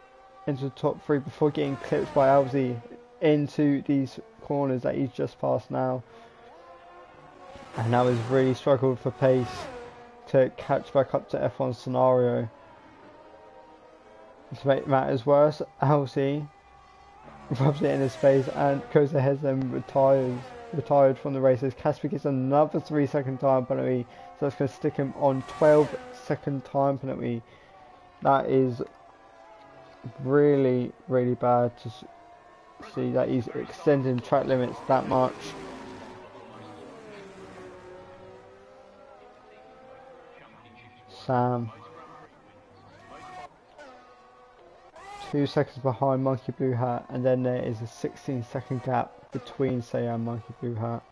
into the top 3 before getting clipped by Alzi into these corners that he's just passed now. And now he's really struggled for pace to catch back up to F1 scenario. To make matters worse, Alzi rubs it in his face and goes ahead and retired from the races. Casper gets another 3-second time penalty, so that's going to stick him on 12-second time penalty. That is really, really bad to see that he's extending track limits that much. Sam 2 seconds behind Monkey Blue Hat, and then there is a 16-second gap between Say and Monkey Blue Hat.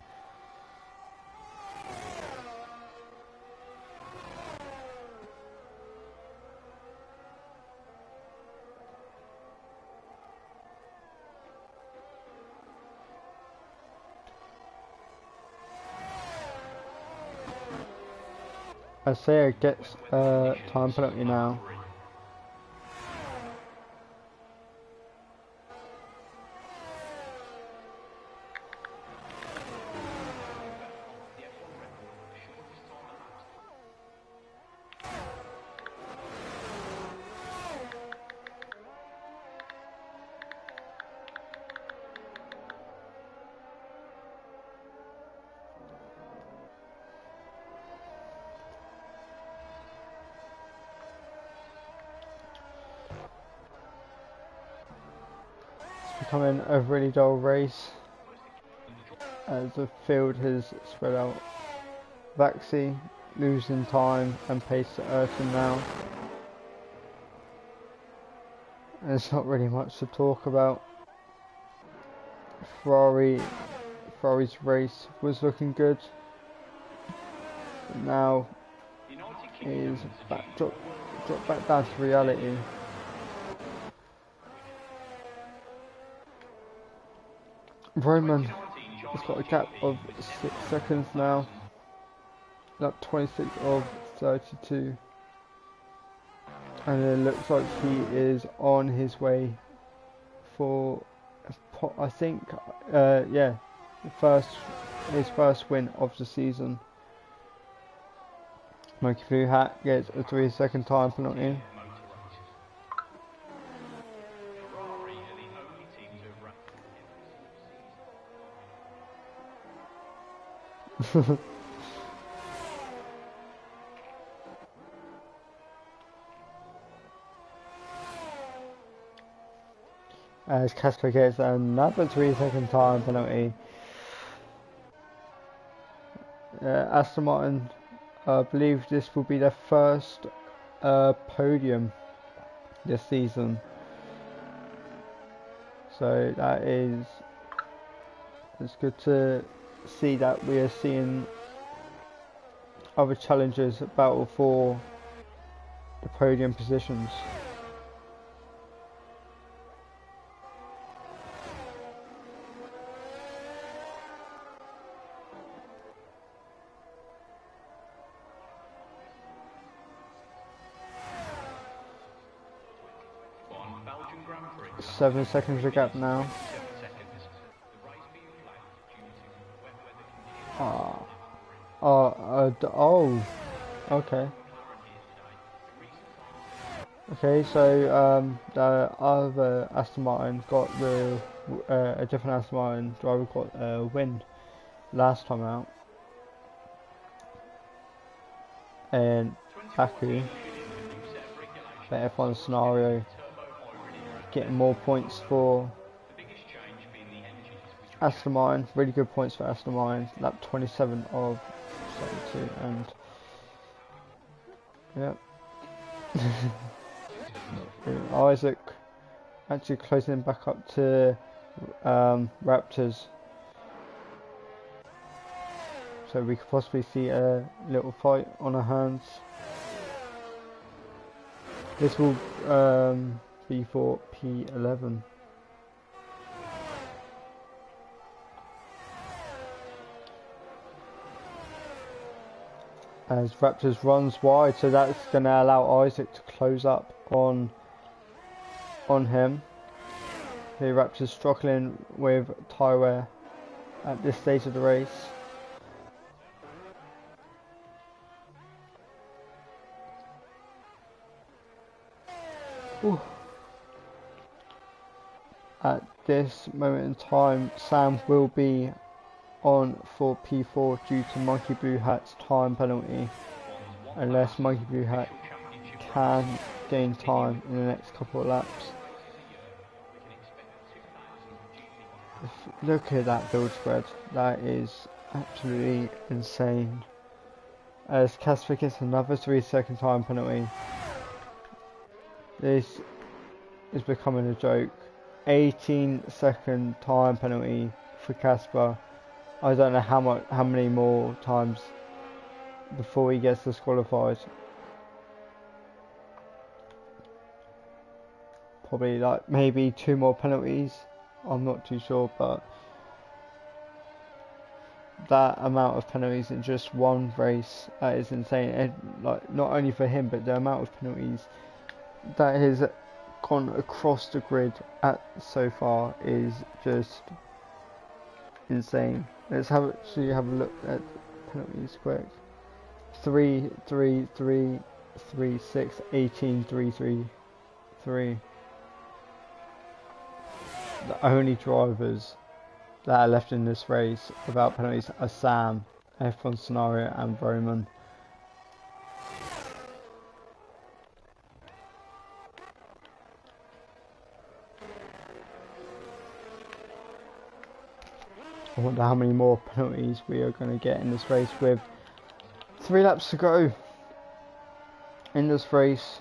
Say gets time penalty now. Becoming a really dull race as the field has spread out. Vaxi losing time and pace to Ayrton now. There's not really much to talk about. Ferrari's race was looking good. But now is dropped back down to reality. Roman has got a gap of 6 seconds now. Lap 26 of 32. And it looks like he is on his way for, I think, yeah, his first win of the season. Monkey Blue Hat gets a 3-second time penalty. As Casper gets another 3-second time penalty. Aston Martin, I believe this will be their first podium this season. So that is, it's good to see that we are seeing other challengers battle for the podium positions. Belgian Grand Prix. 7 seconds of gap now. Oh, okay. Okay, so the other Aston Martin got the a different Aston Martin driver got a win last time out, and Baku, the F1 scenario, getting more points for Aston Martin. Really good points for Aston Martin. Lap 27 of 72, and yep. Isaac actually closing back up to Raptors, so we could possibly see a little fight on our hands. This will be for P11. As Raptors runs wide, so that's going to allow Isaac to close up on him. The Raptors struggling with tyre wear at this stage of the race. Ooh. At this moment in time, Sam will be on for P4 due to Monkey Blue Hat's time penalty, unless Monkey Blue Hat can gain time in the next couple of laps. Look at that build spread, that is absolutely insane. As Casper gets another 3-second time penalty. This is becoming a joke. 18-second time penalty for Casper. I don't know how many more times before he gets disqualified. Probably like maybe 2 more penalties. I'm not too sure, but that amount of penalties in just one race, that is insane. And like not only for him, but the amount of penalties that has gone across the grid so far is just insane. Let's actually have a look at penalties quick. 3, 3, 3, 3, 6, 18, 3, 3, 3. The only drivers that are left in this race without penalties are Sam, F1 Scenario, and Roman. I wonder how many more penalties we are going to get in this race with 3 laps to go in this race.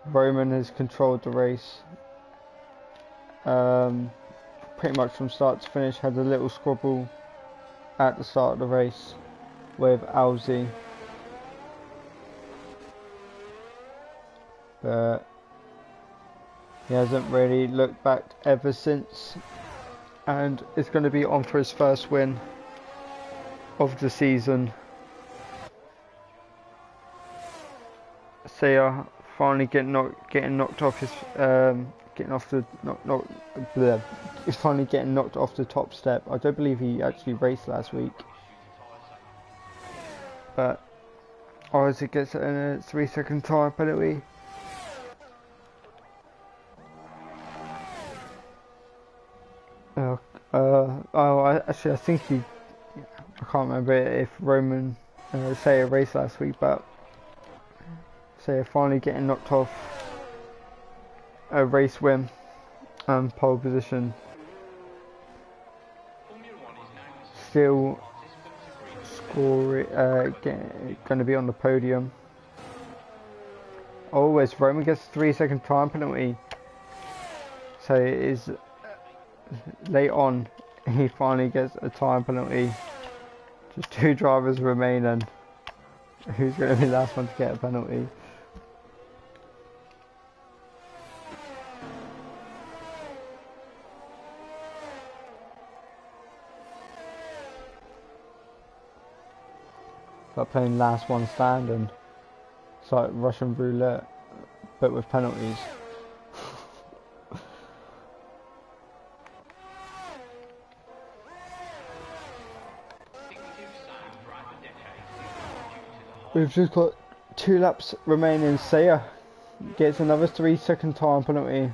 Roman has controlled the race pretty much from start to finish. Had a little squabble at the start of the race with Alzi, but he hasn't really looked back ever since, and is going to be on for his first win of the season. Saya finally getting knocked off his he's finally getting knocked off the top step. I don't believe he actually raced last week, but Isaac gets a 3-second time penalty. I think I can't remember if Roman Saya raced last week, but Saya finally getting knocked off a race win and pole position. Still scoring, going to be on the podium. Always Roman gets a 3-second time penalty, so it is late on. He finally gets a time penalty. Just 2 drivers remain, and who's going to be the last one to get a penalty? Like playing last one standing. It's like Russian roulette, but with penalties. We've just got 2 laps remaining. Saya gets another 3-second time penalty.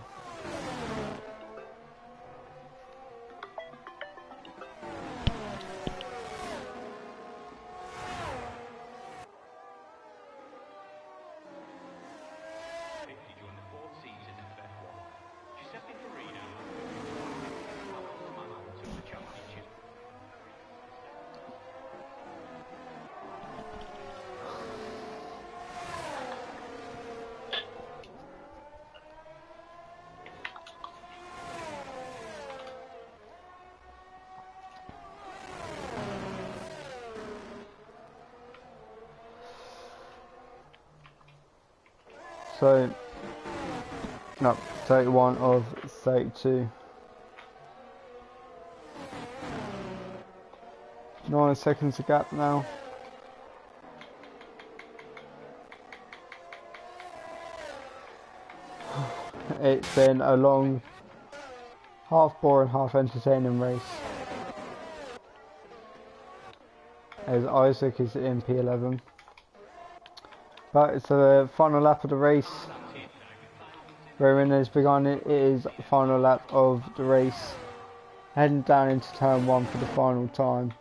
So, no, 31 of 32. 9 seconds a gap now. It's been a long, half boring, half entertaining race, as Isaac is in P11. But it's the final lap of the race. Roman has begun his final lap of the race, heading down into turn 1 for the final time.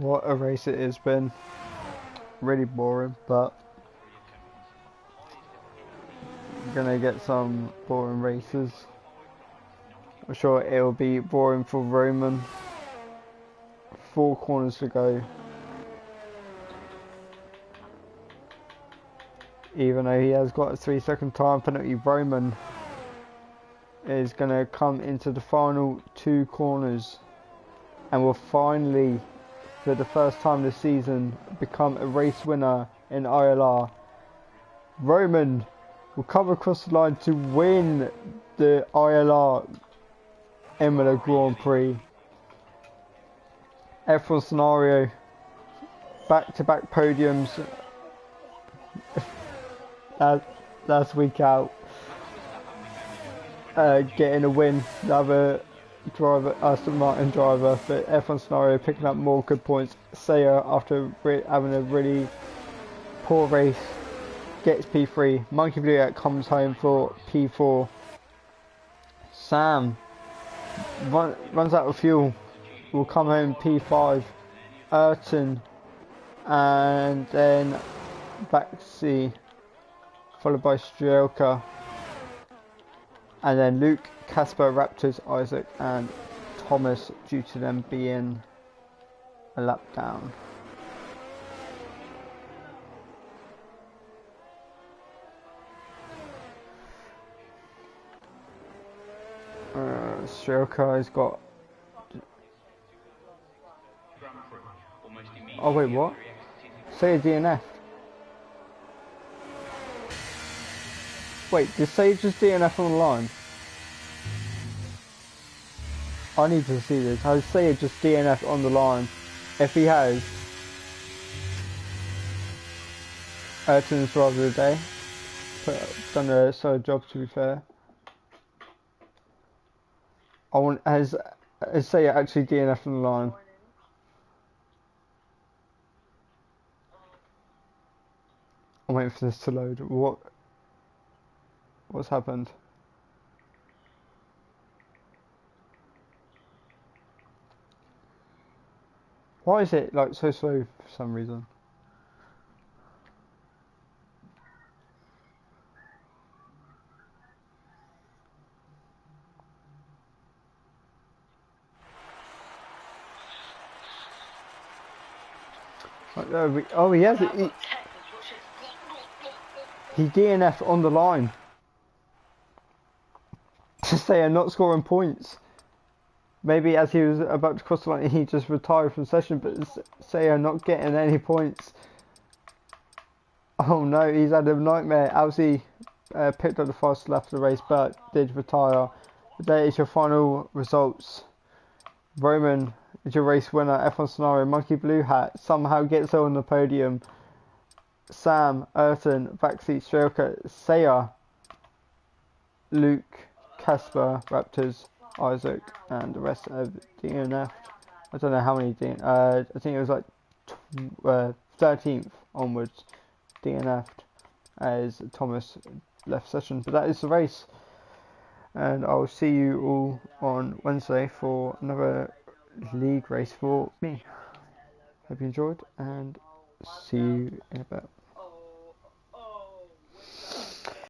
What a race it has been. Really boring, but we're gonna get some boring races. I'm sure it'll be boring for Roman. 4 corners to go. Even though he has got a 3-second time penalty, Roman is going to come into the final 2 corners and will finally, for the first time this season, become a race winner in ILR. Roman will come across the line to win the ILR Imola Grand Prix. F1 scenario, back-to-back podiums last week out, getting a win. The other driver, Aston Martin driver, but F1 scenario picking up more good points. Sayer, after having a really poor race, gets P3. Monkey Blue comes home for P4. Sam runs out of fuel, will come home P5. Ayrton, and then Baxi, followed by Strelka, and then Luke, Casper, Raptors, Isaac and Thomas, due to them being a lap down. Strelka has got... Oh wait, what? Say a DNF. Wait, did Say just DNF on the line? I need to see this. Has Say just DNF on the line? If he has, Ayrton's driver of the day. Done a solid job, to be fair. Has Say actually DNF on the line? I'm waiting for this to load. What's happened? Why is it like so slow for some reason? Oh, he has it. He DNF on the line. To say I'm not scoring points. Maybe as he was about to cross the line, he just retired from session, but say I'm not getting any points. Oh no, he's had a nightmare. Alzi picked up the fastest lap of the race, but did retire. There is your final results. Roman is your race winner. F1 scenario. Monkey Blue Hat somehow gets on the podium. Sam, Ayrton, Baxi, Strelka, Sayer, Luke, Casper, Raptors, Isaac, and the rest of DNF. I don't know how many I think it was like 13th onwards DNF'd as Thomas left session. But that is the race, and I'll see you all on Wednesday for another league race for me. Hope you enjoyed, and see you in a bit.